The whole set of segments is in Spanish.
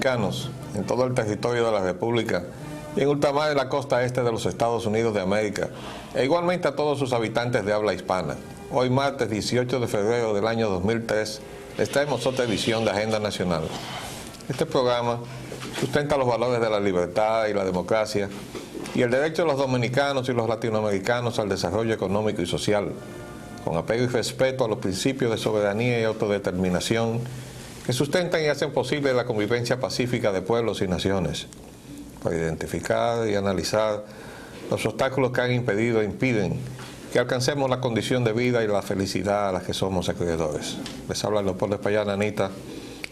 dominicanos en todo el territorio de la República y en ultramar de la costa este de los Estados Unidos de América, e igualmente a todos sus habitantes de habla hispana. Hoy martes 18 de febrero del año 2003, les traemos otra edición de Agenda Nacional. Este programa sustenta los valores de la libertad y la democracia y el derecho de los dominicanos y los latinoamericanos al desarrollo económico y social, con apego y respeto a los principios de soberanía y autodeterminación que sustentan y hacen posible la convivencia pacífica de pueblos y naciones, para identificar y analizar los obstáculos que han impedido e impiden que alcancemos la condición de vida y la felicidad a las que somos acreedores. Les habla Leopoldo Espaillá, Anita,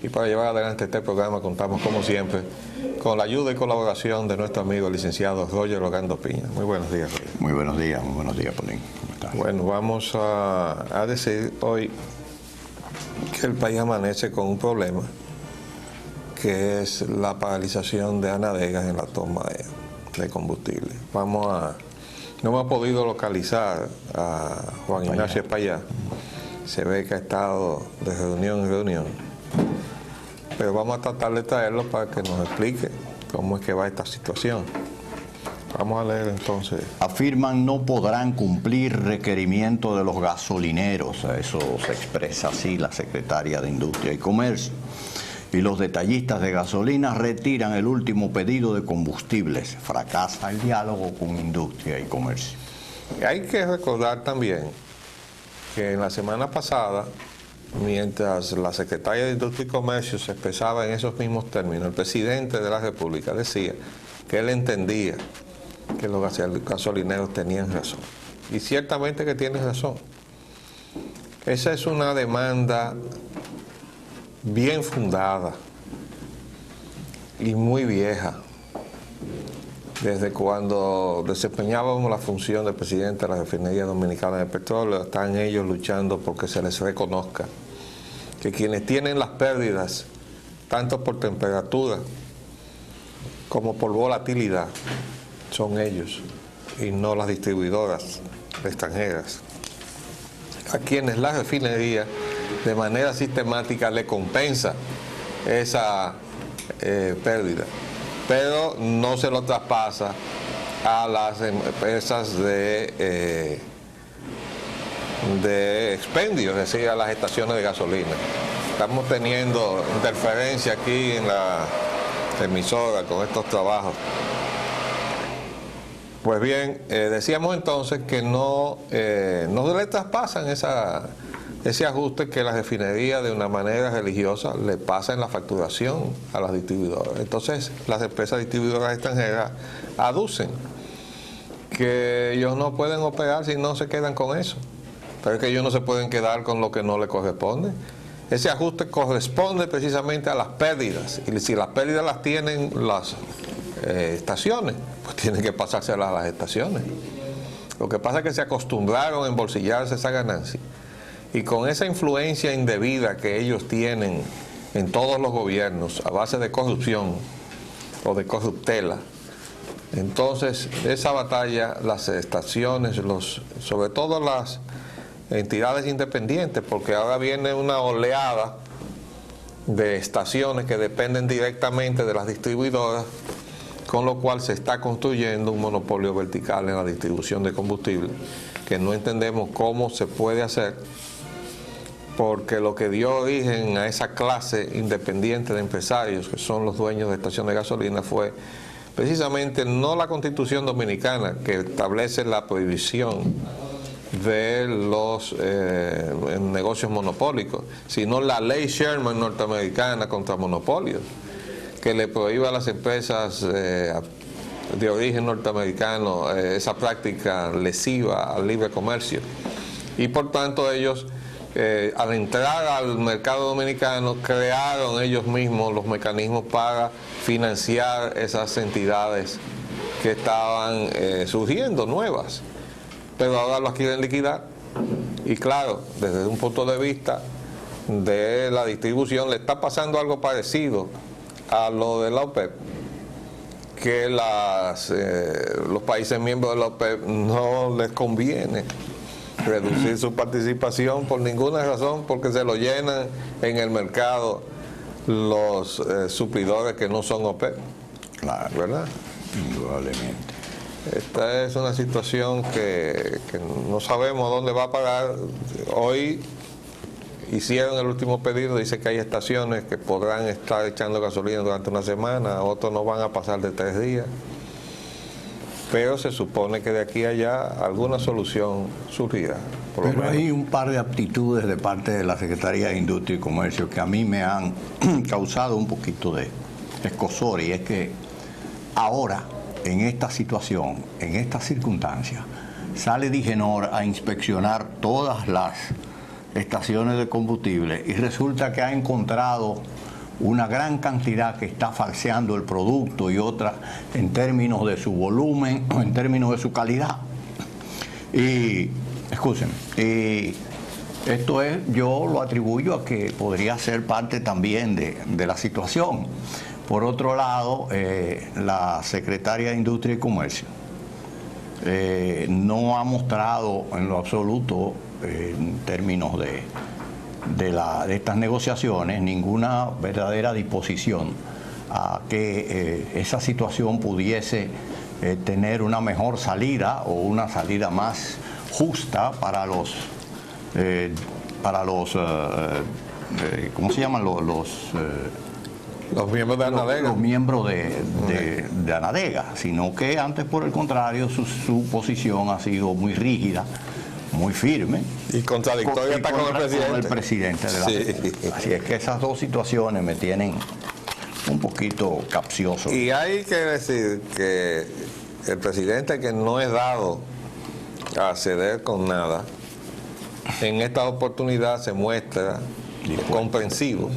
y para llevar adelante este programa contamos, como siempre, con la ayuda y colaboración de nuestro amigo el licenciado Roger Logando Piña. Muy buenos días, Roger. Muy buenos días, Polín. ¿Cómo estás? Bueno, vamos a decir hoy que el país amanece con un problema, que es la paralización de Anadegas en la toma de combustible. No hemos podido localizar a Juan Ignacio Espaillá. Se ve que ha estado de reunión en reunión, pero vamos a tratar de traerlo para que nos explique cómo es que va esta situación. Vamos a leer entonces. Afirman no podrán cumplir requerimientos de los gasolineros. Eso se expresa así la secretaria de Industria y Comercio. Y los detallistas de gasolina retiran el último pedido de combustibles. Fracasa el diálogo con Industria y Comercio. Hay que recordar también que en la semana pasada, mientras la secretaria de Industria y Comercio se expresaba en esos mismos términos, el presidente de la República decía que él entendía que los gasolineros tenían razón. Y ciertamente que tienen razón. Esa es una demanda bien fundada y muy vieja. Desde cuando desempeñábamos la función de presidente de la Refinería Dominicana de Petróleo, están ellos luchando porque se les reconozca que quienes tienen las pérdidas, tanto por temperatura como por volatilidad, son ellos y no las distribuidoras extranjeras, a quienes la refinería de manera sistemática le compensa esa pérdida, pero no se lo traspasa a las empresas de expendio, es decir, a las estaciones de gasolina. Estamos teniendo interferencia aquí en la emisora con estos trabajos. Pues bien, decíamos entonces que no le traspasan ese ajuste que la refinería de una manera religiosa le pasa en la facturación a las distribuidoras. Entonces las empresas distribuidoras extranjeras aducen que ellos no pueden operar si no se quedan con eso, pero es que ellos no se pueden quedar con lo que no les corresponde. Ese ajuste corresponde precisamente a las pérdidas, y si las pérdidas las tienen las estaciones, pues tienen que pasárselas a las estaciones. Lo que pasa es que se acostumbraron a embolsillarse esa ganancia, y con esa influencia indebida que ellos tienen en todos los gobiernos a base de corrupción o de corruptela, entonces esa batalla, las estaciones, sobre todo las entidades independientes, porque ahora viene una oleada de estaciones que dependen directamente de las distribuidoras, con lo cual se está construyendo un monopolio vertical en la distribución de combustible, que no entendemos cómo se puede hacer, porque lo que dio origen a esa clase independiente de empresarios, que son los dueños de estaciones de gasolina, fue precisamente no la Constitución Dominicana, que establece la prohibición de los negocios monopólicos, sino la ley Sherman norteamericana contra monopolios, que le prohíbe a las empresas de origen norteamericano esa práctica lesiva al libre comercio. Y por tanto ellos, al entrar al mercado dominicano, crearon ellos mismos los mecanismos para financiar esas entidades que estaban surgiendo nuevas, pero ahora las quieren liquidar. Y claro, desde un punto de vista de la distribución le está pasando algo parecido a lo de la OPEP, que los países miembros de la OPEP no les conviene reducir su participación por ninguna razón, porque se lo llenan en el mercado los suplidores que no son OPEP, Claro, ¿verdad? indudablemente. Esta es una situación que no sabemos dónde va a parar. Hoy hicieron el último pedido, dice que hay estaciones que podrán estar echando gasolina durante una semana, otros no van a pasar de 3 días. Pero se supone que de aquí a allá alguna solución surgirá. Por lo Pero menos. hay un par de aptitudes de parte de la Secretaría de Industria y Comercio que a mí me han causado un poquito de escozor, y es que ahora, en esta situación, en estas circunstancias, sale Digenor a inspeccionar todas las estaciones de combustible y resulta que ha encontrado una gran cantidad que está falseando el producto y otras en términos de su volumen o en términos de su calidad. Y, escúchenme, y esto es, yo lo atribuyo a que podría ser parte también de la situación. Por otro lado, la Secretaria de Industria y Comercio no ha mostrado en lo absoluto, en términos de estas negociaciones, ninguna verdadera disposición a que esa situación pudiese tener una mejor salida o una salida más justa para los ¿cómo se llaman? Los miembros de ANADEGA. Los miembros de ANADEGA, sino que antes, por el contrario, su posición ha sido muy rígida, muy firme. Y contradictoria está con el presidente. De la República. Así es que esas dos situaciones me tienen un poquito capcioso. Y hay que decir que el presidente, que no es dado a ceder con nada, en esta oportunidad se muestra comprensivo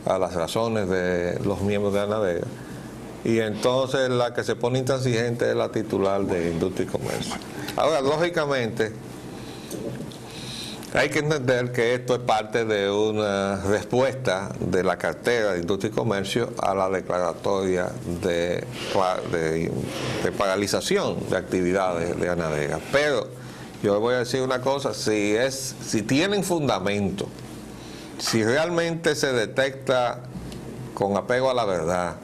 a las razones de los miembros de ANADEGA, y entonces la que se pone intransigente es la titular de Industria y Comercio. Ahora, lógicamente, hay que entender que esto es parte de una respuesta de la cartera de Industria y Comercio a la declaratoria de paralización de actividades de ANADEGA. Pero yo voy a decir una cosa: si tienen fundamento, si realmente se detecta con apego a la verdad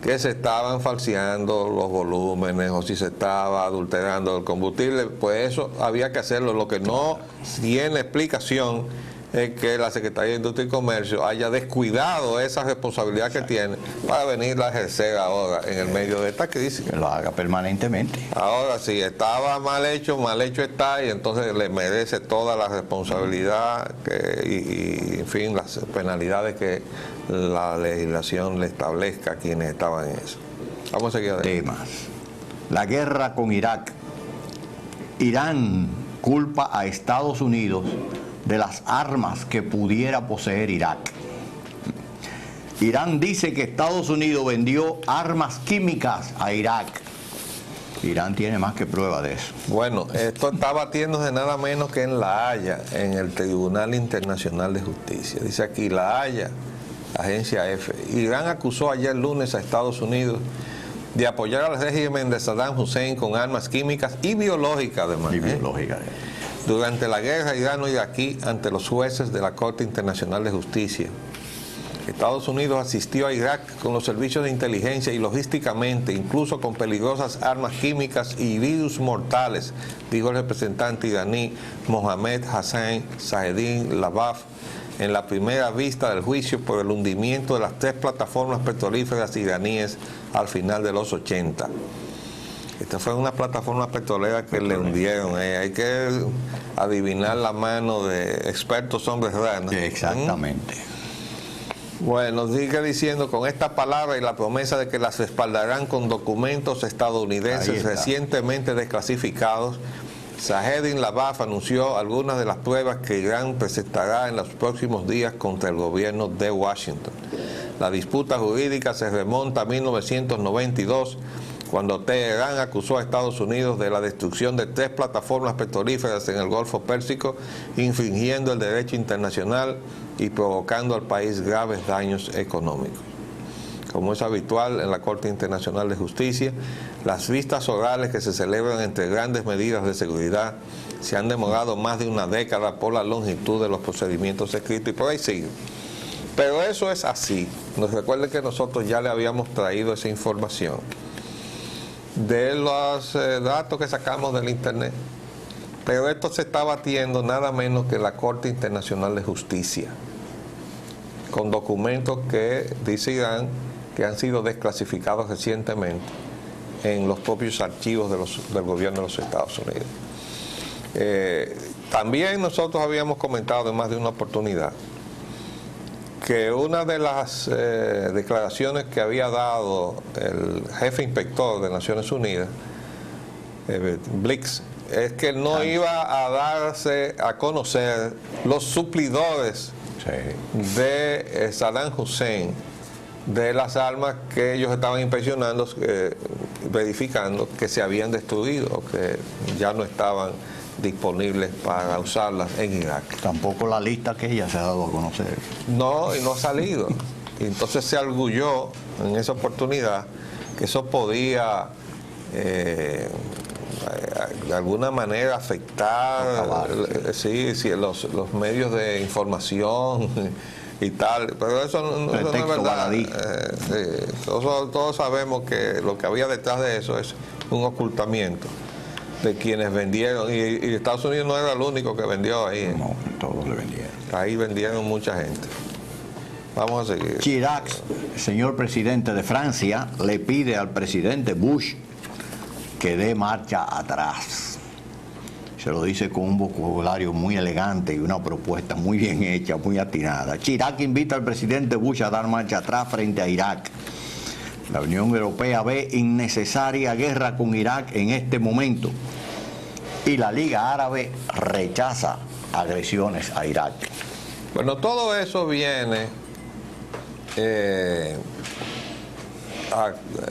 que se estaban falseando los volúmenes o si se estaba adulterando el combustible, pues eso había que hacerlo. Lo que no tiene explicación es que la Secretaría de Industria y Comercio haya descuidado esa responsabilidad que tiene para venir a ejercer ahora en el medio de esta crisis. Que lo haga permanentemente. Ahora, si estaba mal hecho está, y entonces le merece toda la responsabilidad y en fin, las penalidades que la legislación le establezca a quienes estaban en eso. Vamos a seguir adelante. Temas. La guerra con Irak. Irán culpa a Estados Unidos de las armas que pudiera poseer Irak. Irán dice que Estados Unidos vendió armas químicas a Irak. Irán tiene más que prueba de eso. Bueno, esto está batiéndose nada menos que en La Haya, en el Tribunal Internacional de Justicia. Dice aquí La Haya, agencia F. Irán acusó ayer lunes a Estados Unidos de apoyar al régimen de Saddam Hussein con armas químicas y biológicas, además. Y biológica. Durante la guerra irano-iraquí ante los jueces de la Corte Internacional de Justicia. Estados Unidos asistió a Irak con los servicios de inteligencia y logísticamente, incluso con peligrosas armas químicas y virus mortales, dijo el representante iraní Mohammad Hassan Zahedin Labaf en la primera vista del juicio por el hundimiento de las 3 plataformas petrolíferas iraníes al final de los 80. Esta fue una plataforma petrolera que le hundieron. Hay que adivinar la mano de expertos hombres raros. Exactamente. Bueno, sigue diciendo, con esta palabra y la promesa de que las respaldarán con documentos estadounidenses recientemente desclasificados, Zahedin Labaf anunció algunas de las pruebas que Irán presentará en los próximos días contra el gobierno de Washington. La disputa jurídica se remonta a 1992, cuando Teherán acusó a Estados Unidos de la destrucción de 3 plataformas petrolíferas en el Golfo Pérsico, infringiendo el derecho internacional y provocando al país graves daños económicos. Como es habitual en la Corte Internacional de Justicia, las vistas orales que se celebran entre grandes medidas de seguridad se han demorado más de una década por la longitud de los procedimientos escritos, y por ahí sigue. Pero eso es así. Nos recuerden que nosotros ya le habíamos traído esa información de los datos que sacamos del internet. Pero esto se está batiendo nada menos que la Corte Internacional de Justicia, con documentos que dice Irán que han sido desclasificados recientemente en los propios archivos del gobierno de los Estados Unidos. También nosotros habíamos comentado en más de una oportunidad que una de las declaraciones que había dado el jefe inspector de Naciones Unidas, Blix, es que no iba a darse a conocer los suplidores de Saddam Hussein de las armas que ellos estaban inspeccionando, verificando que se habían destruido, que ya no estaban disponibles para usarlas en Irak. Tampoco la lista que ella se ha dado a conocer. No, y no ha salido. Y entonces se arguyó en esa oportunidad que eso podía de alguna manera afectar los medios de información y tal, pero eso no es verdad. Todos sabemos que lo que había detrás de eso es un ocultamiento de quienes vendieron, y Estados Unidos no era el único que vendió ahí. No, todos le vendieron. Ahí vendieron mucha gente. Vamos a seguir. Chirac, señor presidente de Francia, le pide al presidente Bush que dé marcha atrás. Se lo dice con un vocabulario muy elegante y una propuesta muy bien hecha, muy atinada. Chirac invita al presidente Bush a dar marcha atrás frente a Irak. La Unión Europea ve innecesaria guerra con Irak en este momento y la Liga Árabe rechaza agresiones a Irak. Bueno, todo eso viene, en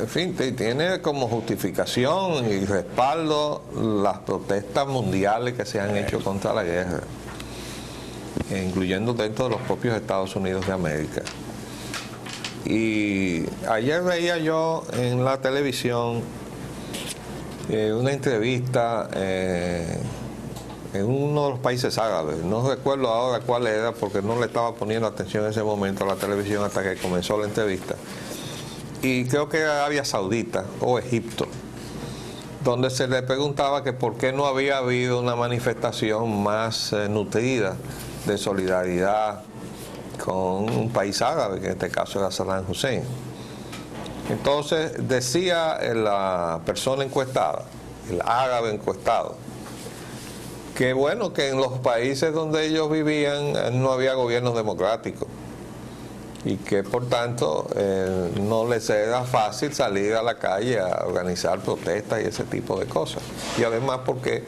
fin, tiene como justificación y respaldo las protestas mundiales que se han hecho contra la guerra, incluyendo dentro de los propios Estados Unidos de América. Y ayer veía yo en la televisión una entrevista en uno de los países árabes. No recuerdo ahora cuál era porque no le estaba poniendo atención en ese momento a la televisión hasta que comenzó la entrevista. Y creo que era Arabia Saudita o Egipto, donde se le preguntaba que por qué no había habido una manifestación más nutrida de solidaridad con un país árabe, que en este caso era Saddam Hussein. Entonces decía la persona encuestada, el árabe encuestado, que bueno, que en los países donde ellos vivían no había gobiernos democráticos y que por tanto no les era fácil salir a la calle a organizar protestas y ese tipo de cosas. Y además porque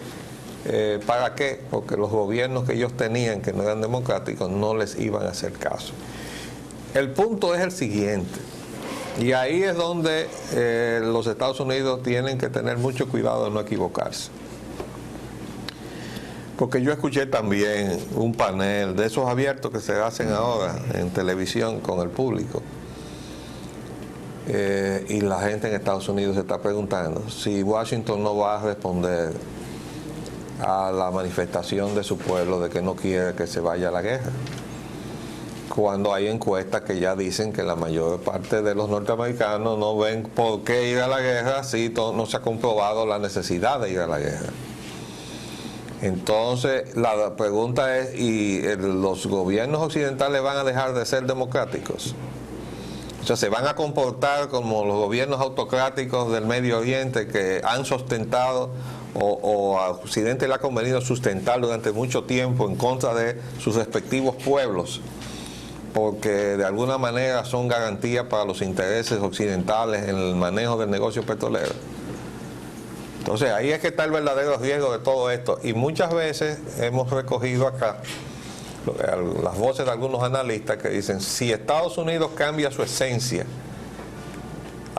¿para qué? Porque los gobiernos que ellos tenían, que no eran democráticos, no les iban a hacer caso. El punto es el siguiente, y ahí es donde los Estados Unidos tienen que tener mucho cuidado de no equivocarse. Porque yo escuché también un panel de esos abiertos que se hacen ahora en televisión con el público, y la gente en Estados Unidos se está preguntando si Washington no va a responder a la manifestación de su pueblo de que no quiere que se vaya a la guerra, cuando hay encuestas que ya dicen que la mayor parte de los norteamericanos no ven por qué ir a la guerra si no se ha comprobado la necesidad de ir a la guerra. Entonces la pregunta es, ¿y los gobiernos occidentales van a dejar de ser democráticos? O sea, ¿se van a comportar como los gobiernos autocráticos del Medio Oriente que han sustentado o a Occidente le ha convenido sustentar durante mucho tiempo en contra de sus respectivos pueblos, porque de alguna manera son garantía para los intereses occidentales en el manejo del negocio petrolero? Entonces ahí es que está el verdadero riesgo de todo esto, y muchas veces hemos recogido acá las voces de algunos analistas que dicen, si Estados Unidos cambia su esencia,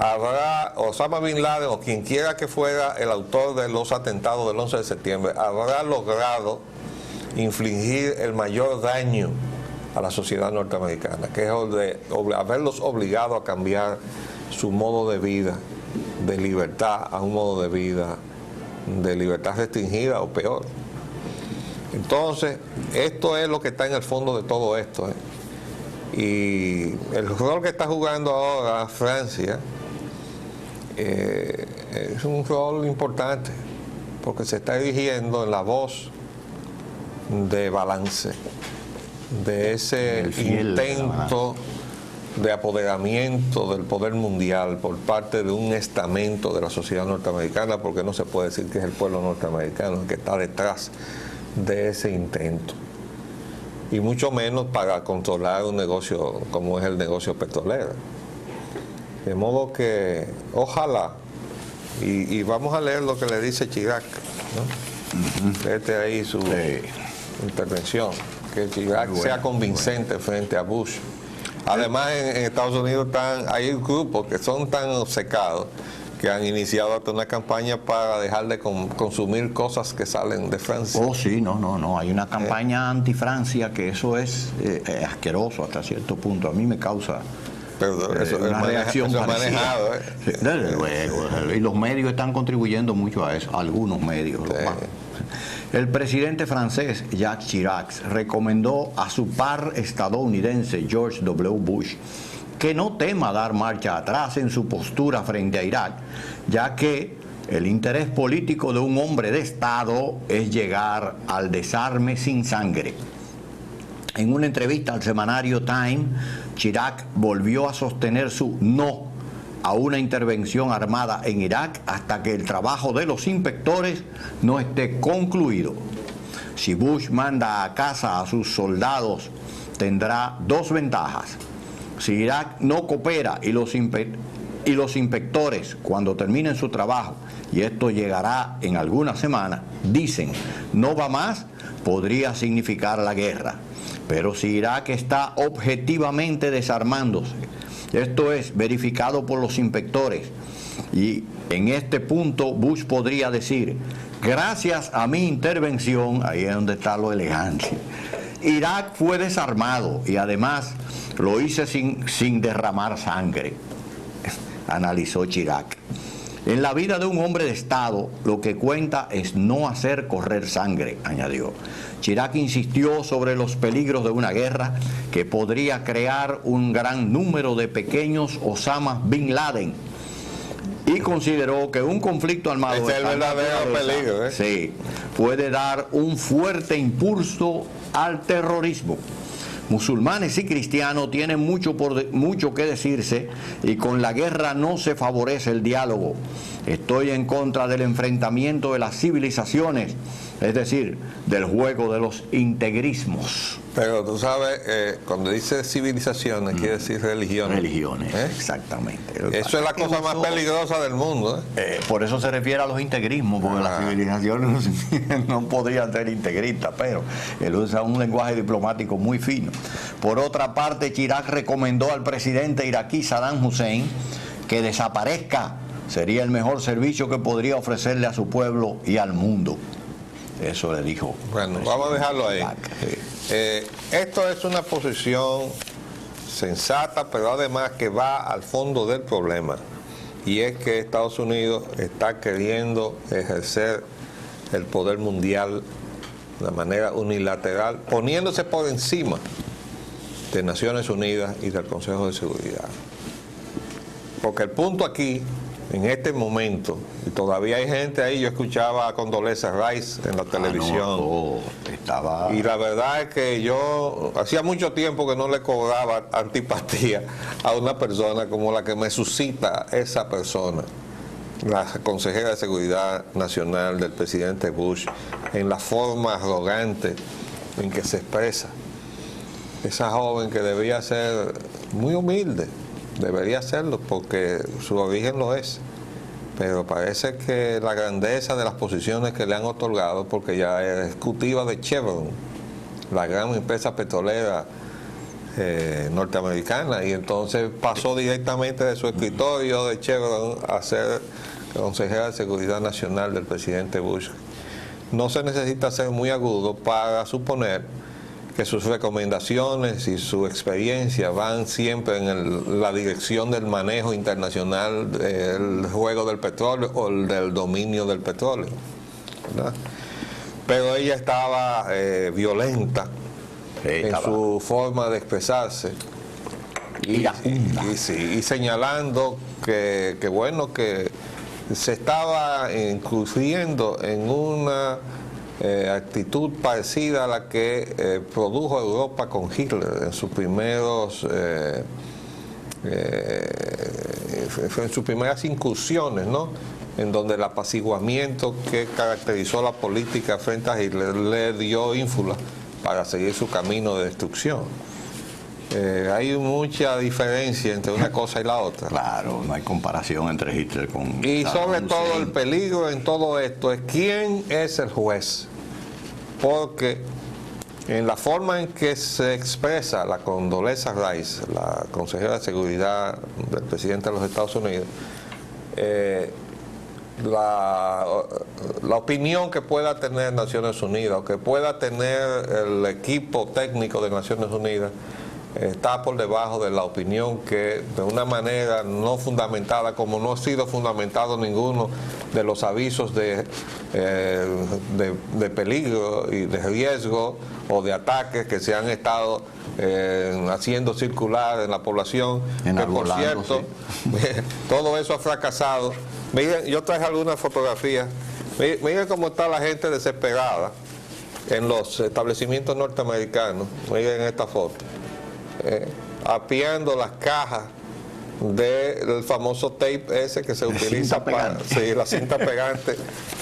habrá Osama Bin Laden o quien quiera que fuera el autor de los atentados del 11 de septiembre, habrá logrado infligir el mayor daño a la sociedad norteamericana, que es haberlos obligado a cambiar su modo de vida, de libertad a un modo de vida de libertad restringida o peor. Entonces, esto es lo que está en el fondo de todo esto, Y el rol que está jugando ahora Francia es un rol importante, porque se está erigiendo en la voz de balance, de ese intento de apoderamiento del poder mundial por parte de un estamento de la sociedad norteamericana, porque no se puede decir que es el pueblo norteamericano el que está detrás de ese intento, y mucho menos para controlar un negocio como es el negocio petrolero. De modo que ojalá, y vamos a leer lo que le dice Chirac, ¿no? Léete ahí su intervención, que Chirac sea convincente frente a Bush. Además, en Estados Unidos hay grupos que son tan obcecados que han iniciado hasta una campaña para dejar de consumir cosas que salen de Francia. Oh, sí, no. Hay una campaña anti-Francia que eso es asqueroso hasta cierto punto. A mí me causa una reacción manejado. Sí, desde luego. Y los medios están contribuyendo mucho a eso, algunos medios. Sí. El presidente francés Jacques Chirac recomendó a su par estadounidense George W. Bush que no tema dar marcha atrás en su postura frente a Irak, ya que el interés político de un hombre de Estado es llegar al desarme sin sangre. En una entrevista al semanario Time, Chirac volvió a sostener su no a una intervención armada en Irak hasta que el trabajo de los inspectores no esté concluido. Si Bush manda a casa a sus soldados, tendrá dos ventajas. Si Irak no coopera y los inspectores, cuando terminen su trabajo, y esto llegará en algunas semanas, dicen no va más, podría significar la guerra. Pero si Irak está objetivamente desarmándose, esto es verificado por los inspectores, y en este punto Bush podría decir, gracias a mi intervención, ahí es donde está lo elegante, Irak fue desarmado y además lo hice sin derramar sangre, analizó Chirac. En la vida de un hombre de Estado, lo que cuenta es no hacer correr sangre, añadió. Chirac insistió sobre los peligros de una guerra que podría crear un gran número de pequeños Osama Bin Laden y consideró que un conflicto armado es el verdadero peligro, sí, puede dar un fuerte impulso al terrorismo. Musulmanes y cristianos tienen mucho que decirse y con la guerra no se favorece el diálogo. Estoy en contra del enfrentamiento de las civilizaciones, es decir, del juego de los integrismos. Pero tú sabes, cuando dice civilizaciones, quiere decir religiones. Religiones, exactamente. Eso es la cosa más peligrosa del mundo. Por eso se refiere a los integrismos, porque las civilizaciones no podrían ser integristas, pero él usa un lenguaje diplomático muy fino. Por otra parte, Chirac recomendó al presidente iraquí Saddam Hussein que desaparezca. Sería el mejor servicio que podría ofrecerle a su pueblo y al mundo. Eso le dijo. Bueno, vamos a dejarlo ahí. Esto es una posición sensata, pero además que va al fondo del problema. Y es que Estados Unidos está queriendo ejercer el poder mundial de manera unilateral, poniéndose por encima de Naciones Unidas y del Consejo de Seguridad. Porque el punto aquí, en este momento, y todavía hay gente ahí, yo escuchaba a Condoleezza Rice en la televisión, y la verdad es que yo hacía mucho tiempo que no le cobraba antipatía a una persona como la que me suscita esa persona, la consejera de Seguridad Nacional del presidente Bush, en la forma arrogante en que se expresa. Esa joven que debía ser muy humilde, debería serlo porque su origen lo es, pero parece que la grandeza de las posiciones que le han otorgado, porque ya es ejecutiva de Chevron, la gran empresa petrolera norteamericana, y entonces pasó directamente de su escritorio de Chevron a ser consejera de Seguridad Nacional del presidente Bush. No se necesita ser muy agudo para suponer que sus recomendaciones y su experiencia van siempre en la dirección del manejo internacional del juego del petróleo o del dominio del petróleo, ¿verdad? Pero ella estaba violenta en su forma de expresarse iracunda. Y señalando que bueno, que se estaba incurriendo en una actitud parecida a la que produjo Europa con Hitler en sus primeros en sus primeras incursiones, ¿no? En donde el apaciguamiento que caracterizó la política frente a Hitler le dio ínfula para seguir su camino de destrucción. Hay mucha diferencia entre una cosa y la otra. Claro, no hay comparación entre Hitler con... Y sobre todo el peligro en todo esto es quién es el juez. Porque en la forma en que se expresa la Condoleezza Rice, la consejera de seguridad del presidente de los Estados Unidos, la opinión que pueda tener Naciones Unidas o que pueda tener el equipo técnico de Naciones Unidas está por debajo de la opinión que de una manera no fundamentada, como no ha sido fundamentado ninguno de los avisos de peligro y de riesgo o de ataques que se han estado haciendo circular en la población, que por cierto, todo eso ha fracasado. Miren, yo traje algunas fotografías. Miren cómo está la gente desesperada en los establecimientos norteamericanos. Miren esta foto. Apiando las cajas del famoso tape ese que se utiliza para la cinta pegante.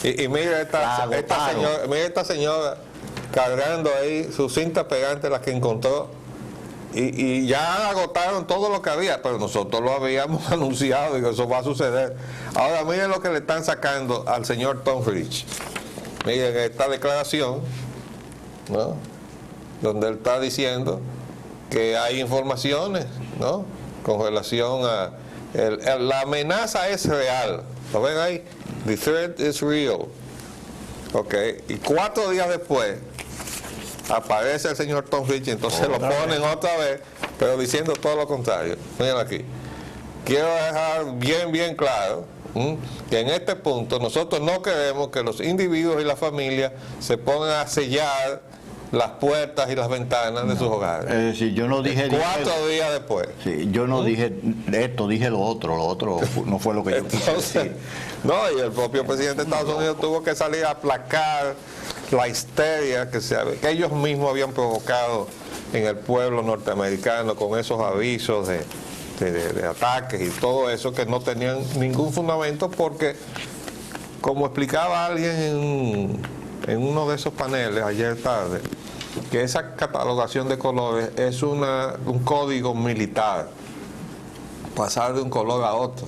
Y mira esta señora cargando ahí su cinta pegante, la que encontró. Y ya agotaron todo lo que había, pero nosotros lo habíamos anunciado y que eso va a suceder. Ahora miren lo que le están sacando al señor Tom Ridge. Miren esta declaración, ¿no? Donde él está diciendo que hay informaciones, ¿no? Con relación a la amenaza es real. ¿Lo ven ahí? The threat is real. Ok. Y 4 días después aparece el señor Tom Ridge, entonces lo ponen otra vez, pero diciendo todo lo contrario. Miren aquí. Quiero dejar bien claro que en este punto nosotros no queremos que los individuos y las familias se pongan a sellar las puertas y las ventanas de sus hogares. Es decir, yo no dije... 4 días después. Sí, yo no dije esto, dije lo otro no fue lo que yo quise decir. No, y el propio presidente de Estados Unidos tuvo que salir a aplacar la histeria que ellos mismos habían provocado en el pueblo norteamericano con esos avisos de ataques y todo eso que no tenían ningún fundamento, porque, como explicaba alguien en uno de esos paneles ayer tarde, que esa catalogación de colores es un código militar, pasar de un color a otro.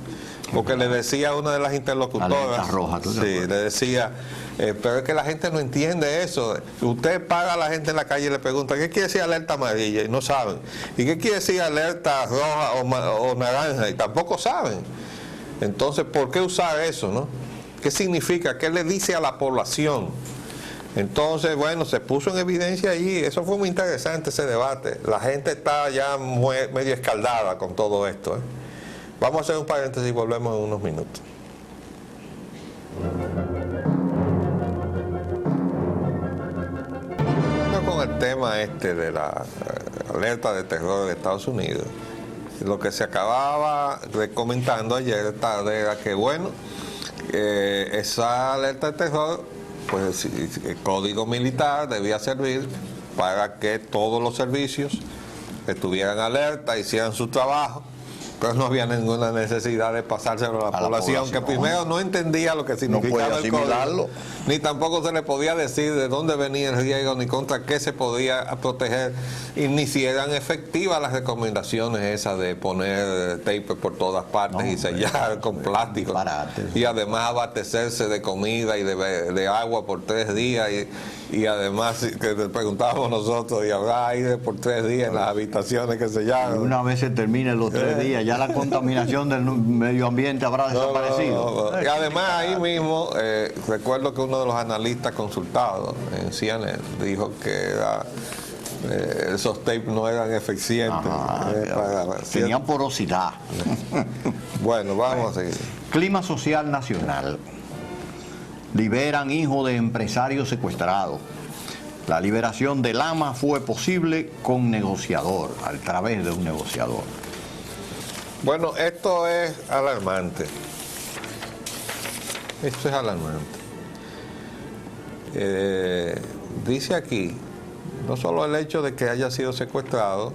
Porque le decía a una de las interlocutoras, roja, sí, le decía, pero es que la gente no entiende eso. Usted para a la gente en la calle y le pregunta, ¿qué quiere decir alerta amarilla? Y no saben. ¿Y qué quiere decir alerta roja o naranja? Y tampoco saben. Entonces, ¿por qué usar eso, no? ¿Qué significa? ¿Qué le dice a la población? Entonces, bueno, se puso en evidencia allí. Eso fue muy interesante, ese debate. La gente está ya medio escaldada con todo esto, ¿eh? Vamos a hacer un paréntesis y volvemos en unos minutos. Con el tema este de la alerta de terror de Estados Unidos, lo que se acababa comentando ayer tarde era que, bueno, esa alerta de terror, pues el código militar debía servir para que todos los servicios estuvieran alerta, hicieran su trabajo, pero no había ninguna necesidad de pasárselo a la población, que primero no entendía lo que significaba el código, ni tampoco se le podía decir de dónde venía el riesgo, ni contra qué se podía proteger, y ni si eran efectivas las recomendaciones esas de poner tape por todas partes y sellar con plástico, y además abastecerse de comida y de agua por 3 días, y además que le preguntábamos nosotros, y habrá aire por 3 días en las habitaciones que sellaron. Y una vez se terminen los 3 días, ya la contaminación del medio ambiente habrá desaparecido. Y además ahí mismo, recuerdo que uno de los analistas consultados en CNN dijo que esos tapes no eran eficientes. Tenían porosidad. Bueno, vamos a seguir. Clima social nacional. Liberan hijo de empresario secuestrado. La liberación de Lama fue posible con negociador, a través de un negociador. Bueno, esto es alarmante. Esto es alarmante. Dice aquí, no solo el hecho de que haya sido secuestrado,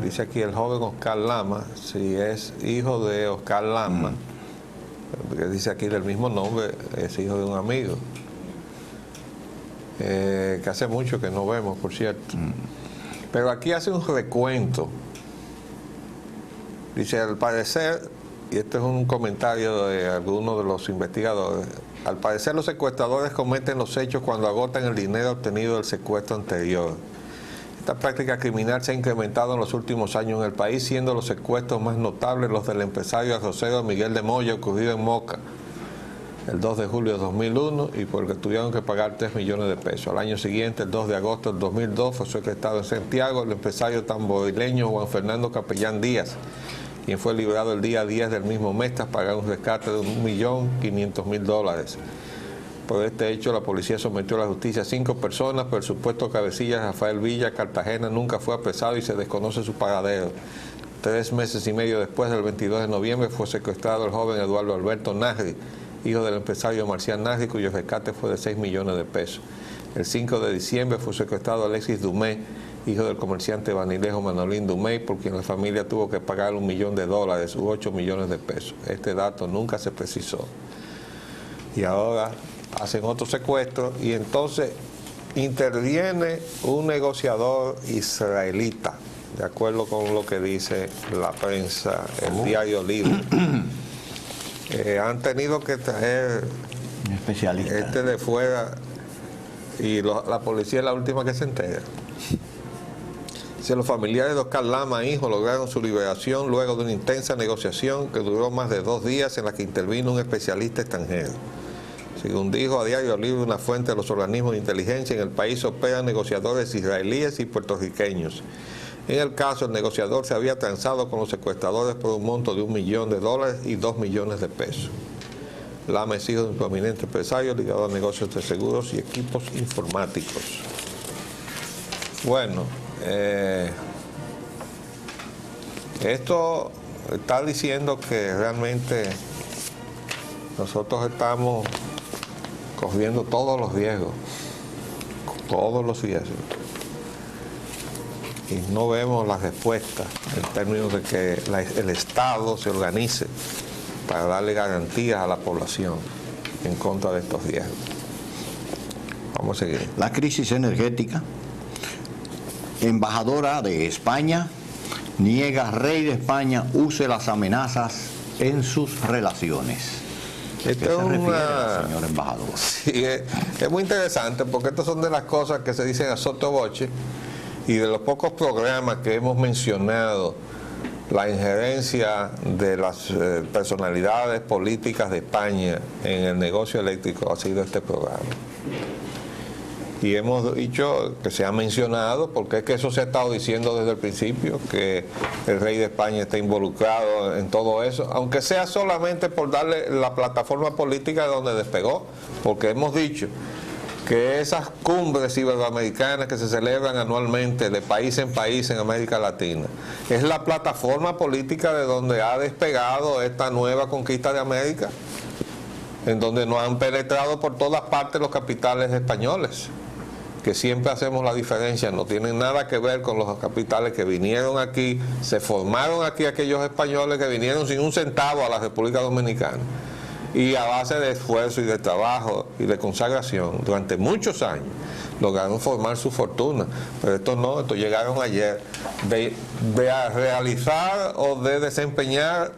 dice aquí el joven Oscar Lama, si es hijo de Oscar Lama, porque dice aquí del mismo nombre, es hijo de un amigo, que hace mucho que no vemos, por cierto. Pero aquí hace un recuento. Dice, al parecer, y esto es un comentario de algunos de los investigadores, al parecer los secuestradores cometen los hechos cuando agotan el dinero obtenido del secuestro anterior. Esta práctica criminal se ha incrementado en los últimos años en el país, siendo los secuestros más notables los del empresario arrocero Miguel de Moya, ocurrido en Moca el 2 de julio de 2001 y por el que tuvieron que pagar 3 millones de pesos. Al año siguiente, el 2 de agosto del 2002, fue secuestrado en Santiago el empresario tamborileño Juan Fernando Capellán Díaz, quien fue liberado el día 10 del mismo mes tras pagar un rescate de $1.500.000. Por este hecho, la policía sometió a la justicia a 5 personas, pero el supuesto cabecilla Rafael Villa Cartagena nunca fue apresado y se desconoce su paradero. 3 meses y medio después, del 22 de noviembre, fue secuestrado el joven Eduardo Alberto Nagri, hijo del empresario Marcial Nagri, cuyo rescate fue de 6 millones de pesos. El 5 de diciembre fue secuestrado Alexis Dumé, hijo del comerciante vanilejo Manolín Dumé, por quien la familia tuvo que pagar $1 millón u 8 millones de pesos. Este dato nunca se precisó. Y ahora hacen otro secuestro y entonces interviene un negociador israelita, de acuerdo con lo que dice la prensa, el Diario Libre. Han tenido que traer un especialista de fuera y la policía es la última que se entera. Si los familiares de Oscar Lama, hijo, lograron su liberación luego de una intensa negociación que duró más de 2 días en la que intervino un especialista extranjero. Según dijo a Diario Libre una fuente de los organismos de inteligencia, en el país operan negociadores israelíes y puertorriqueños. En el caso, el negociador se había transado con los secuestradores por un monto de $1 millón y 2 millones de pesos. Lama es hijo de un prominente empresario ligado a negocios de seguros y equipos informáticos. Bueno, esto está diciendo que realmente nosotros estamos corriendo todos los riesgos, y no vemos la respuesta en términos de que el Estado se organice para darle garantías a la población en contra de estos riesgos. Vamos a seguir. La crisis energética. Embajadora de España niega Rey de España use las amenazas en sus relaciones. ¿Qué se refiere la señora embajadora? Sí, es muy interesante porque estas son de las cosas que se dicen a sottovoce y de los pocos programas que hemos mencionado la injerencia de las personalidades políticas de España en el negocio eléctrico ha sido este programa. Y hemos dicho que se ha mencionado, porque es que eso se ha estado diciendo desde el principio, que el rey de España está involucrado en todo eso, aunque sea solamente por darle la plataforma política de donde despegó, porque hemos dicho que esas cumbres iberoamericanas que se celebran anualmente de país en país en América Latina, es la plataforma política de donde ha despegado esta nueva conquista de América, en donde nos han penetrado por todas partes los capitales españoles, que siempre hacemos la diferencia, no tienen nada que ver con los capitales que vinieron aquí, se formaron aquí aquellos españoles que vinieron sin un centavo a la República Dominicana y a base de esfuerzo y de trabajo y de consagración durante muchos años lograron formar su fortuna, pero estos no, estos llegaron ayer de realizar o de desempeñar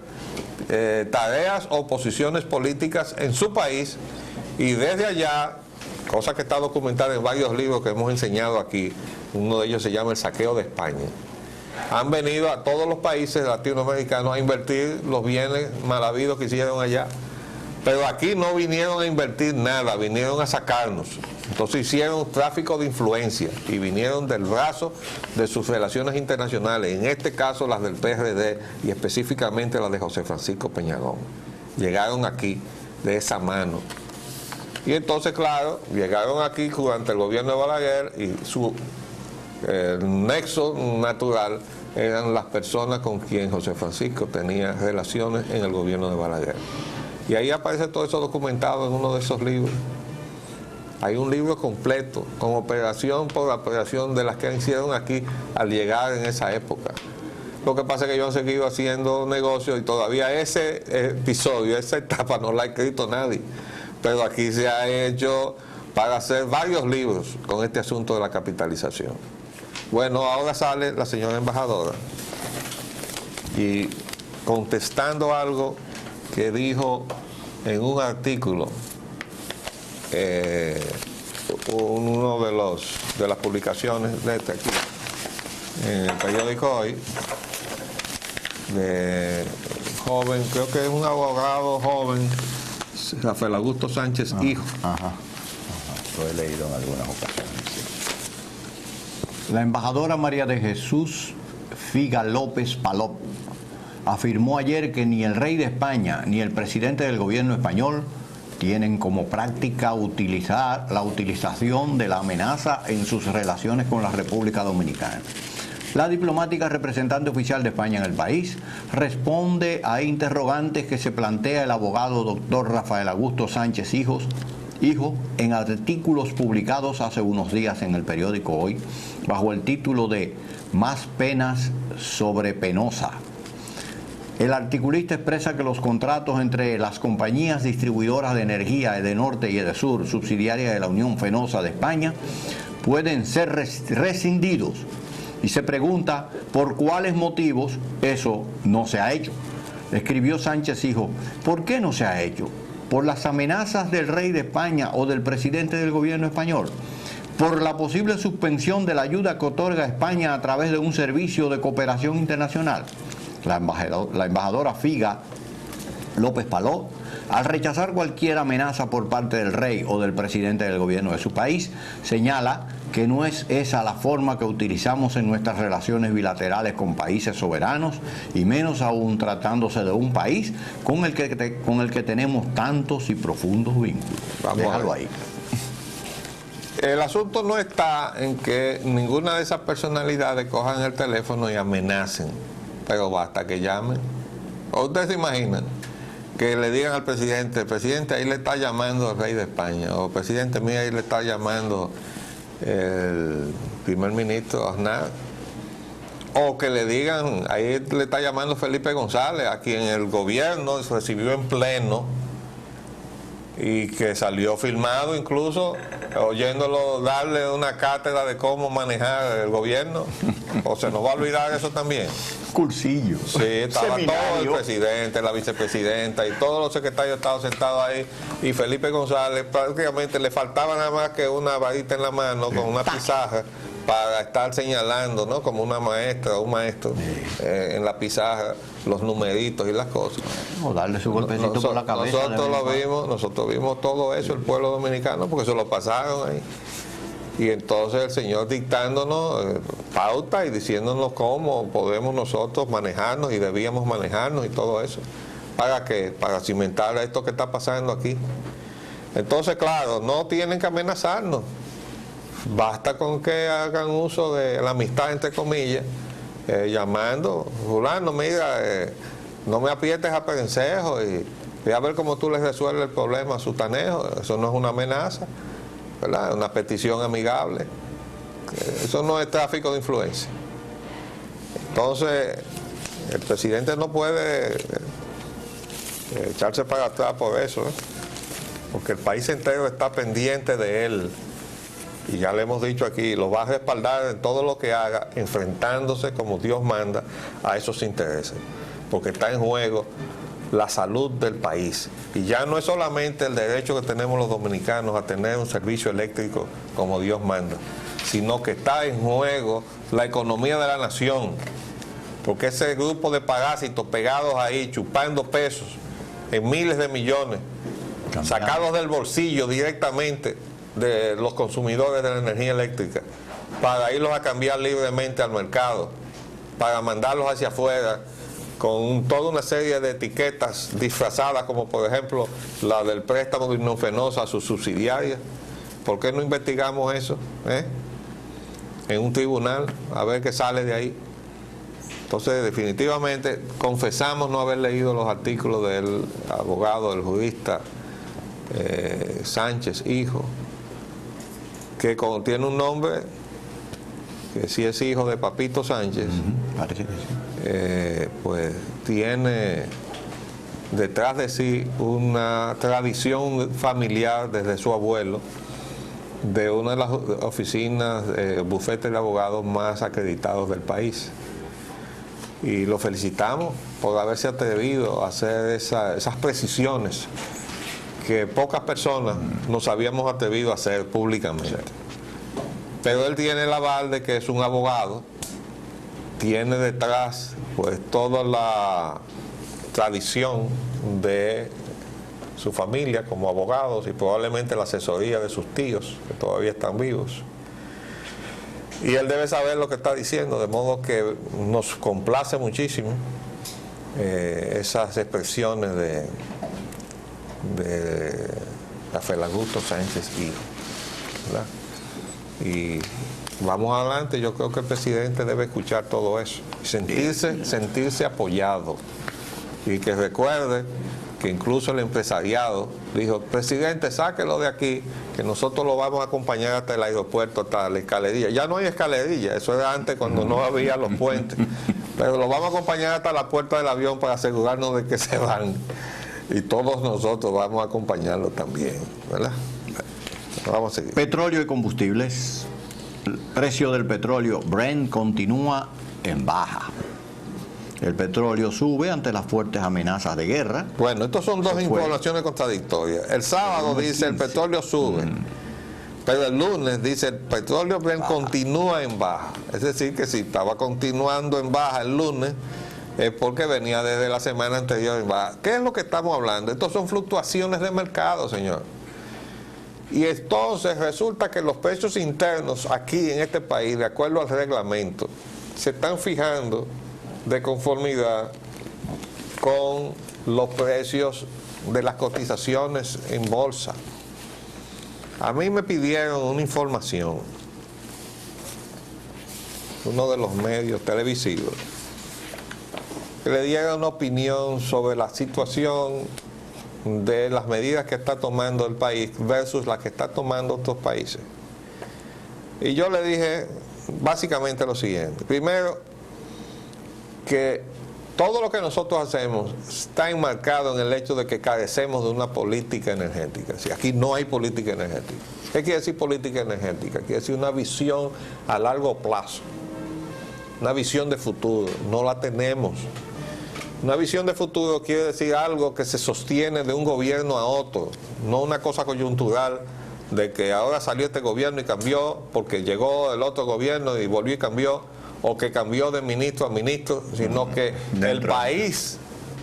tareas o posiciones políticas en su país y desde allá, cosa que está documentada en varios libros que hemos enseñado aquí, uno de ellos se llama El saqueo de España, han venido a todos los países latinoamericanos a invertir los bienes mal habidos que hicieron allá, pero aquí no vinieron a invertir nada, vinieron a sacarnos. Entonces hicieron tráfico de influencia y vinieron del brazo de sus relaciones internacionales, en este caso las del PRD y específicamente las de José Francisco Peña Gómez. Llegaron aquí de esa mano. Y entonces, claro, llegaron aquí durante el gobierno de Balaguer y su nexo natural eran las personas con quien José Francisco tenía relaciones en el gobierno de Balaguer. Y ahí aparece todo eso documentado en uno de esos libros. Hay un libro completo, con operación por operación de las que hicieron aquí al llegar en esa época. Lo que pasa es que ellos han seguido haciendo negocios y todavía ese episodio, esa etapa no la ha escrito nadie. Pero aquí se ha hecho para hacer varios libros con este asunto de la capitalización. Bueno, ahora sale la señora embajadora y contestando algo que dijo en un artículo, uno de las publicaciones de este aquí, en el periódico Hoy, de joven, creo que es un abogado joven, Rafael Augusto Sánchez, hijo. Lo he leído en algunas ocasiones. Sí. La embajadora María de Jesús Figa López Palop afirmó ayer que ni el rey de España ni el presidente del gobierno español tienen como práctica utilizar la utilización de la amenaza en sus relaciones con la República Dominicana. La diplomática representante oficial de España en el país responde a interrogantes que se plantea el abogado doctor Rafael Augusto Sánchez hijo, en artículos publicados hace unos días en el periódico Hoy, bajo el título de Más penas sobre Penosa. El articulista expresa que los contratos entre las compañías distribuidoras de energía Edenorte y Edesur, subsidiarias de la Unión Fenosa de España, pueden ser rescindidos y se pregunta por cuáles motivos eso no se ha hecho. Escribió Sánchez hijo, ¿por qué no se ha hecho? ¿Por las amenazas del rey de España o del presidente del gobierno español? ¿Por la posible suspensión de la ayuda que otorga España a través de un servicio de cooperación internacional? La embajadora Figa López Palop, al rechazar cualquier amenaza por parte del rey o del presidente del gobierno de su país, señala que no es esa la forma que utilizamos en nuestras relaciones bilaterales con países soberanos, y menos aún tratándose de un país con el que tenemos tantos y profundos vínculos. Déjalo ahí. El asunto no está en que ninguna de esas personalidades cojan el teléfono y amenacen, pero basta que llamen. ¿O ustedes se imaginan que le digan al presidente, presidente, ahí le está llamando el rey de España, o presidente, mira, ahí le está llamando el primer ministro Aznar, o que le digan, ahí le está llamando Felipe González, a quien el gobierno recibió en pleno y que salió filmado incluso oyéndolo darle una cátedra de cómo manejar el gobierno? ¿O se nos va a olvidar eso también? Cursillo. Sí, estaba todo el presidente, la vicepresidenta y todos los secretarios estaban sentados ahí, y Felipe González prácticamente le faltaba nada más que una varita en la mano con una pizarra para estar señalando, ¿no? Como una maestra o un maestro en la pizarra los numeritos y las cosas. O darle su golpecito por la cabeza. Nosotros vimos todo eso, el pueblo dominicano, porque se lo pasaron ahí. Y entonces el señor dictándonos pauta y diciéndonos cómo podemos nosotros manejarnos y debíamos manejarnos y todo eso. ¿Para qué? Para cimentar esto que está pasando aquí. Entonces, claro, no tienen que amenazarnos. Basta con que hagan uso de la amistad, entre comillas, llamando, fulano, mira, no me aprietes a perencejo y voy a ver cómo tú les resuelves el problema a Sutanejo. Eso no es una amenaza, ¿verdad? Es una petición amigable. Eso no es tráfico de influencia. Entonces, el presidente no puede echarse para atrás por eso, porque el país entero está pendiente de él. Y ya le hemos dicho aquí, lo va a respaldar en todo lo que haga, enfrentándose como Dios manda a esos intereses, porque está en juego la salud del país. Y ya no es solamente el derecho que tenemos los dominicanos a tener un servicio eléctrico como Dios manda, sino que está en juego la economía de la nación, porque ese grupo de parásitos pegados ahí, chupando pesos en miles de millones, sacados del bolsillo directamente de los consumidores de la energía eléctrica, para irlos a cambiar libremente al mercado, para mandarlos hacia afuera con toda una serie de etiquetas disfrazadas, como por ejemplo la del préstamo de Unión Fenosa a sus subsidiarias. ¿Por qué no investigamos eso en un tribunal, a ver qué sale de ahí? Entonces, definitivamente, confesamos no haber leído los artículos del abogado, del jurista Sánchez, hijo, que tiene un nombre que sí es hijo de Papito Sánchez. Parece que sí. Pues tiene detrás de sí una tradición familiar desde su abuelo, de una de las oficinas, bufetes de abogados más acreditados del país. Y lo felicitamos por haberse atrevido a hacer esas precisiones que pocas personas nos habíamos atrevido a hacer públicamente. Pero él tiene el aval de que es un abogado, tiene detrás pues toda la tradición de su familia como abogados y probablemente la asesoría de sus tíos que todavía están vivos. Y él debe saber lo que está diciendo, de modo que nos complace muchísimo esas expresiones de Rafael Augusto Sánchez hijo, ¿verdad? Y vamos adelante. Yo creo que el presidente debe escuchar todo eso, sentirse apoyado, y que recuerde que incluso el empresariado dijo: presidente, sáquelo de aquí, que nosotros lo vamos a acompañar hasta el aeropuerto, hasta la escalerilla. Ya no hay escalerilla, eso era antes cuando no había los puentes, pero lo vamos a acompañar hasta la puerta del avión para asegurarnos de que se van, y todos nosotros vamos a acompañarlo también, ¿verdad? Vamos a seguir. Petróleo y combustibles. El precio del petróleo Brent continúa en baja. El petróleo sube ante las fuertes amenazas de guerra. Bueno, estas son dos informaciones contradictorias. El sábado dice el petróleo sube, pero el lunes dice el petróleo Brent continúa en baja. Es decir, que si estaba continuando en baja el lunes, es porque venía desde la semana anterior en baja. ¿Qué es lo que estamos hablando? Estas son fluctuaciones de mercado, señor. Y entonces resulta que los precios internos aquí en este país, de acuerdo al reglamento, se están fijando de conformidad con los precios de las cotizaciones en bolsa. A mí me pidieron una información, uno de los medios televisivos, que le diera una opinión sobre la situación de las medidas que está tomando el país versus las que está tomando otros países. Y yo le dije básicamente lo siguiente: primero, que todo lo que nosotros hacemos está enmarcado en el hecho de que carecemos de una política energética. Si aquí no hay política energética. ¿Qué quiere decir política energética? Quiere decir una visión a largo plazo, una visión de futuro. No la tenemos. Una visión de futuro quiere decir algo que se sostiene de un gobierno a otro, no una cosa coyuntural de que ahora salió este gobierno y cambió porque llegó el otro gobierno y volvió y cambió, o que cambió de ministro a ministro, sino que el país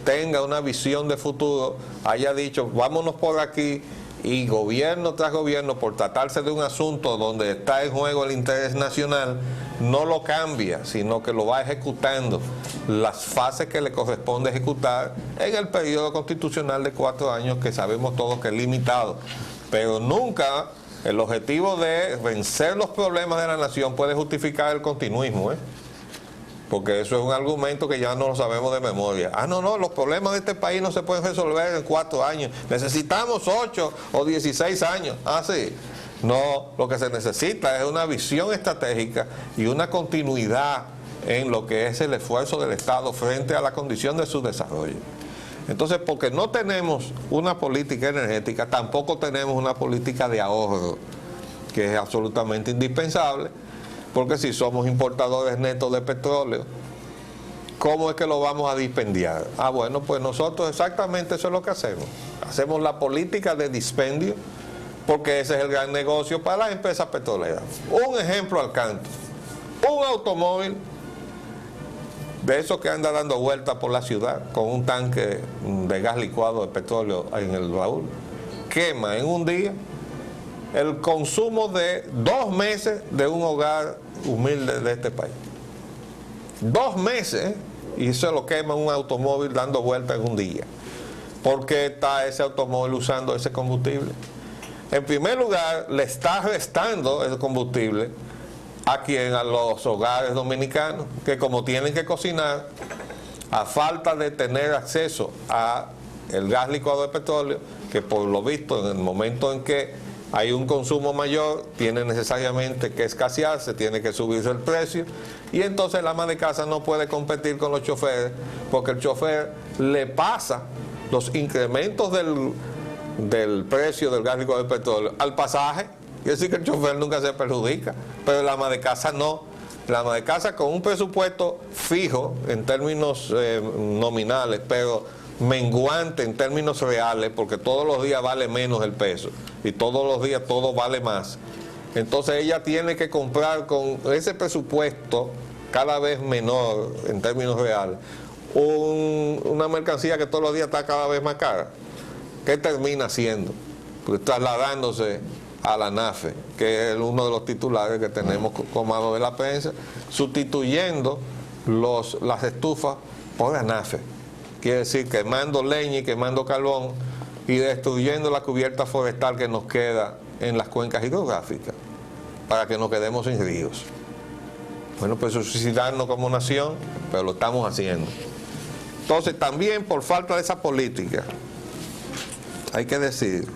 tenga una visión de futuro, haya dicho vámonos por aquí, y gobierno tras gobierno, por tratarse de un asunto donde está en juego el interés nacional, no lo cambia, sino que lo va ejecutando las fases que le corresponde ejecutar en el periodo constitucional de 4 años, que sabemos todos que es limitado, pero nunca el objetivo de vencer los problemas de la nación puede justificar el continuismo, porque eso es un argumento que ya no lo sabemos de memoria. No, los problemas de este país no se pueden resolver en 4 años, necesitamos 8 o 16 años. Sí. No, lo que se necesita es una visión estratégica y una continuidad en lo que es el esfuerzo del Estado frente a la condición de su desarrollo. Entonces, porque no tenemos una política energética, tampoco tenemos una política de ahorro, que es absolutamente indispensable, porque si somos importadores netos de petróleo, ¿cómo es que lo vamos a dispendiar? Bueno, pues nosotros exactamente eso es lo que hacemos. Hacemos la política de dispendio, porque ese es el gran negocio para las empresas petroleras. Un ejemplo al canto: un automóvil de esos que anda dando vueltas por la ciudad con un tanque de gas licuado de petróleo en el baúl, quema en un día el consumo de 2 meses de un hogar humilde de este país. 2 meses, y se lo quema un automóvil dando vueltas en un día. ¿Por qué está ese automóvil usando ese combustible? En primer lugar, le está restando el combustible ¿A quién? A los hogares dominicanos, que como tienen que cocinar, a falta de tener acceso a el gas licuado de petróleo, que por lo visto en el momento en que hay un consumo mayor, tiene necesariamente que escasearse, tiene que subirse el precio, y entonces el ama de casa no puede competir con los choferes, porque el chofer le pasa los incrementos del precio del gas licuado de petróleo al pasaje. Quiere decir que el chofer nunca se perjudica, pero el ama de casa no. El ama de casa con un presupuesto fijo en términos nominales, pero menguante en términos reales, porque todos los días vale menos el peso y todos los días todo vale más. Entonces ella tiene que comprar con ese presupuesto cada vez menor en términos reales una mercancía que todos los días está cada vez más cara. ¿Qué termina haciendo? Pues trasladándose a la NAFE, que es uno de los titulares que tenemos comado de la prensa, sustituyendo las estufas por la NAFE. Quiere decir quemando leña y quemando carbón y destruyendo la cubierta forestal que nos queda en las cuencas hidrográficas para que nos quedemos sin ríos. Bueno, pues suicidarnos como nación, pero lo estamos haciendo. Entonces también por falta de esa política, hay que decir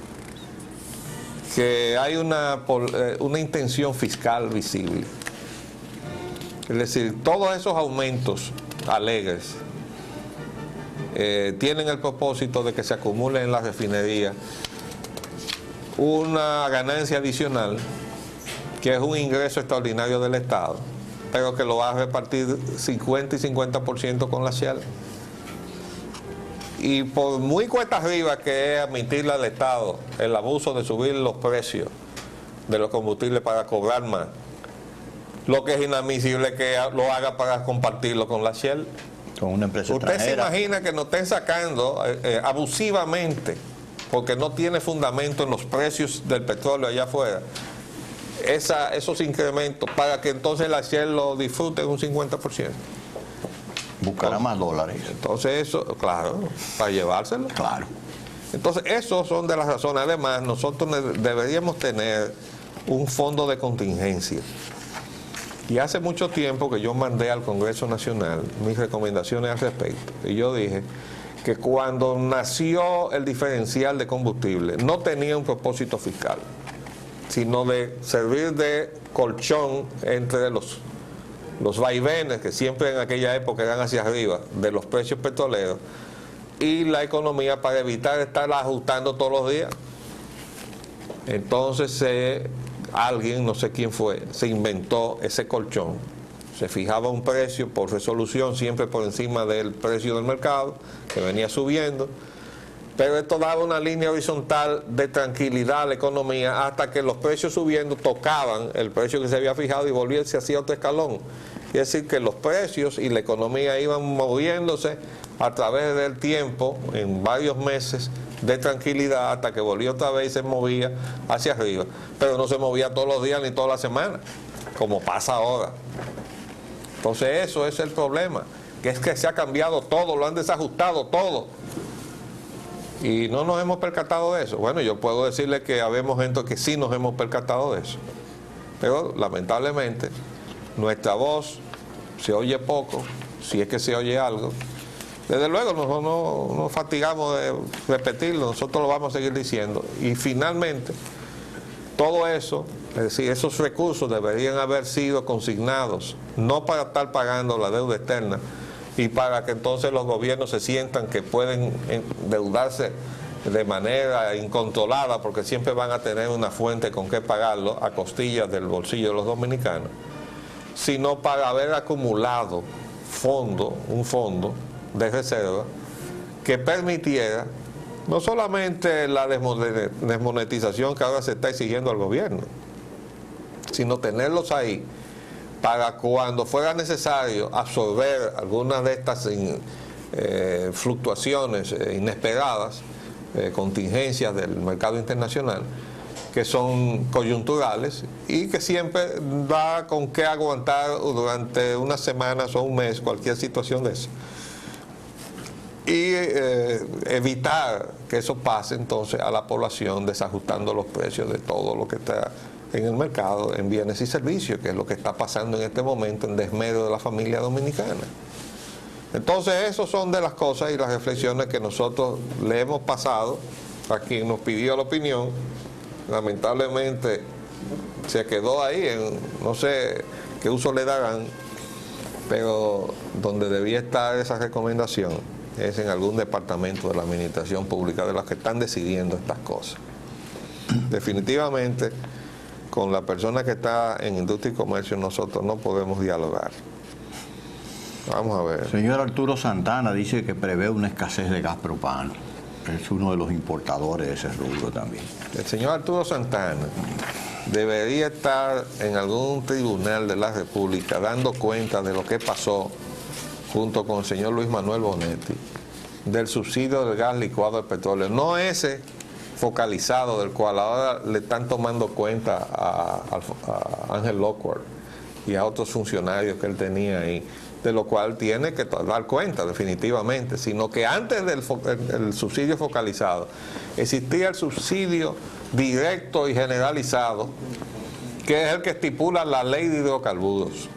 que hay una intención fiscal visible. Es decir, todos esos aumentos alegres tienen el propósito de que se acumule en la refinería una ganancia adicional, que es un ingreso extraordinario del Estado, pero que lo va a repartir 50 y 50% con la Shell. Y por muy cuesta arriba que es admitirle al Estado el abuso de subir los precios de los combustibles para cobrar más, lo que es inadmisible es que lo haga para compartirlo con la Shell. Con una empresa ¿Usted extranjera. se imagina que nos estén sacando abusivamente, porque no tiene fundamento en los precios del petróleo allá afuera, esos incrementos, para que entonces la Shell lo disfrute en un 50%? Buscará más dólares. Entonces eso, claro, para llevárselo. Claro. Entonces, esos son de las razones. Además, nosotros deberíamos tener un fondo de contingencia. Y hace mucho tiempo que yo mandé al Congreso Nacional mis recomendaciones al respecto. Y yo dije que cuando nació el diferencial de combustible, no tenía un propósito fiscal, sino de servir de colchón entre los vaivenes que siempre en aquella época eran hacia arriba de los precios petroleros y la economía, para evitar estar ajustando todos los días. Entonces alguien, no sé quién fue, se inventó ese colchón. Se fijaba un precio por resolución siempre por encima del precio del mercado, que venía subiendo, pero esto daba una línea horizontal de tranquilidad a la economía hasta que los precios subiendo tocaban el precio que se había fijado y volvían hacia otro escalón. Es decir, que los precios y la economía iban moviéndose a través del tiempo, en varios meses de tranquilidad, hasta que volvió otra vez y se movía hacia arriba. Pero no se movía todos los días ni todas las semanas, como pasa ahora. Entonces eso es el problema, que es que se ha cambiado todo, lo han desajustado todo. Y no nos hemos percatado de eso. Bueno, yo puedo decirle que habemos gente que sí nos hemos percatado de eso. Pero lamentablemente nuestra voz se oye poco, si es que se oye algo. Desde luego nosotros no nos fatigamos de repetirlo, nosotros lo vamos a seguir diciendo. Y finalmente, todo eso, es decir, esos recursos deberían haber sido consignados, no para estar pagando la deuda externa, y para que entonces los gobiernos se sientan que pueden endeudarse de manera incontrolada, porque siempre van a tener una fuente con que pagarlo a costillas del bolsillo de los dominicanos, sino para haber acumulado un fondo de reserva que permitiera no solamente la desmonetización que ahora se está exigiendo al gobierno, sino tenerlos ahí para cuando fuera necesario absorber algunas de estas fluctuaciones inesperadas, contingencias del mercado internacional, que son coyunturales y que siempre da con qué aguantar durante unas semanas o un mes cualquier situación de eso. Y evitar que eso pase entonces a la población, desajustando los precios de todo lo que está en el mercado en bienes y servicios, que es lo que está pasando en este momento en desmedro de la familia dominicana. Entonces, esas son de las cosas y las reflexiones que nosotros le hemos pasado a quien nos pidió la opinión. Lamentablemente se quedó ahí, no sé qué uso le darán, pero donde debía estar esa recomendación es en algún departamento de la administración pública de los que están decidiendo estas cosas. Definitivamente, con la persona que está en industria y comercio nosotros no podemos dialogar. Vamos a ver. Señor Arturo Santana dice que prevé una escasez de gas propano. Es uno de los importadores de ese rubro también. El señor Arturo Santana debería estar en algún tribunal de la República dando cuenta de lo que pasó junto con el señor Luis Manuel Bonetti, del subsidio del gas licuado del petróleo. No ese focalizado del cual ahora le están tomando cuenta a Ángel Lockwood y a otros funcionarios que él tenía ahí, de lo cual tiene que dar cuenta definitivamente, sino que antes del subsidio focalizado existía el subsidio directo y generalizado, que es el que estipula la ley de hidrocarburos,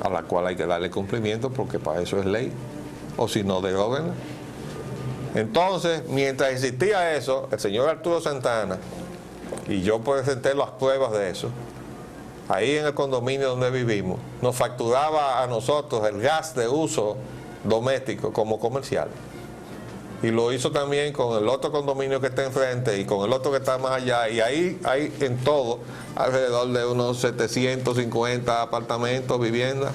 a la cual hay que darle cumplimiento porque para eso es ley, o si no, deróguenla. Entonces, mientras existía eso, el señor Arturo Santana, y yo presenté las pruebas de eso, ahí en el condominio donde vivimos, nos facturaba a nosotros el gas de uso doméstico como comercial. Y lo hizo también con el otro condominio que está enfrente y con el otro que está más allá. Y ahí hay en todo alrededor de unos 750 apartamentos, viviendas,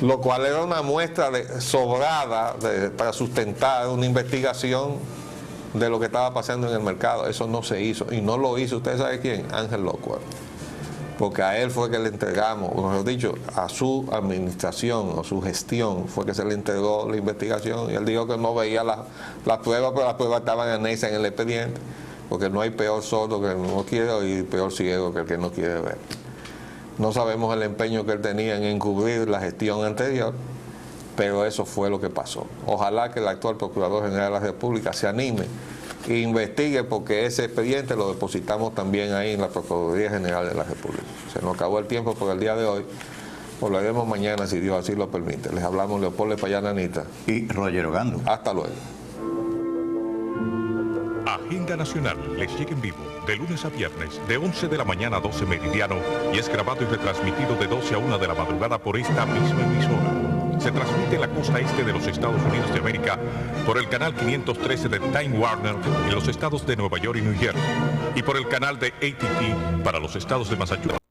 lo cual era una muestra sobrada para sustentar una investigación de lo que estaba pasando en el mercado. Eso no se hizo, y no lo hizo, ¿usted sabe quién? Ángel Lockwood. Porque a él fue que le entregamos, o mejor dicho, a su administración o su gestión fue que se le entregó la investigación, y él dijo que no veía las pruebas, pero las pruebas estaban anexas en el expediente, porque no hay peor sordo que el que no quiere oír, peor ciego que el que no quiere ver. No sabemos el empeño que él tenía en encubrir la gestión anterior, pero eso fue lo que pasó. Ojalá que el actual Procurador General de la República se anime e investigue, porque ese expediente lo depositamos también ahí en la Procuraduría General de la República. Se nos acabó el tiempo por el día de hoy. Volveremos mañana si Dios así lo permite. Les hablamos Leopoldo Payán Anita y Roger Ogando. Hasta luego. Agenda Nacional les llega en vivo de lunes a viernes de 11 de la mañana a 12 meridiano y es grabado y retransmitido de 12 a 1 de la madrugada por esta misma emisora. Se transmite en la costa este de los Estados Unidos de América por el canal 513 de Time Warner en los estados de Nueva York y New Jersey y por el canal de AT&T para los estados de Massachusetts.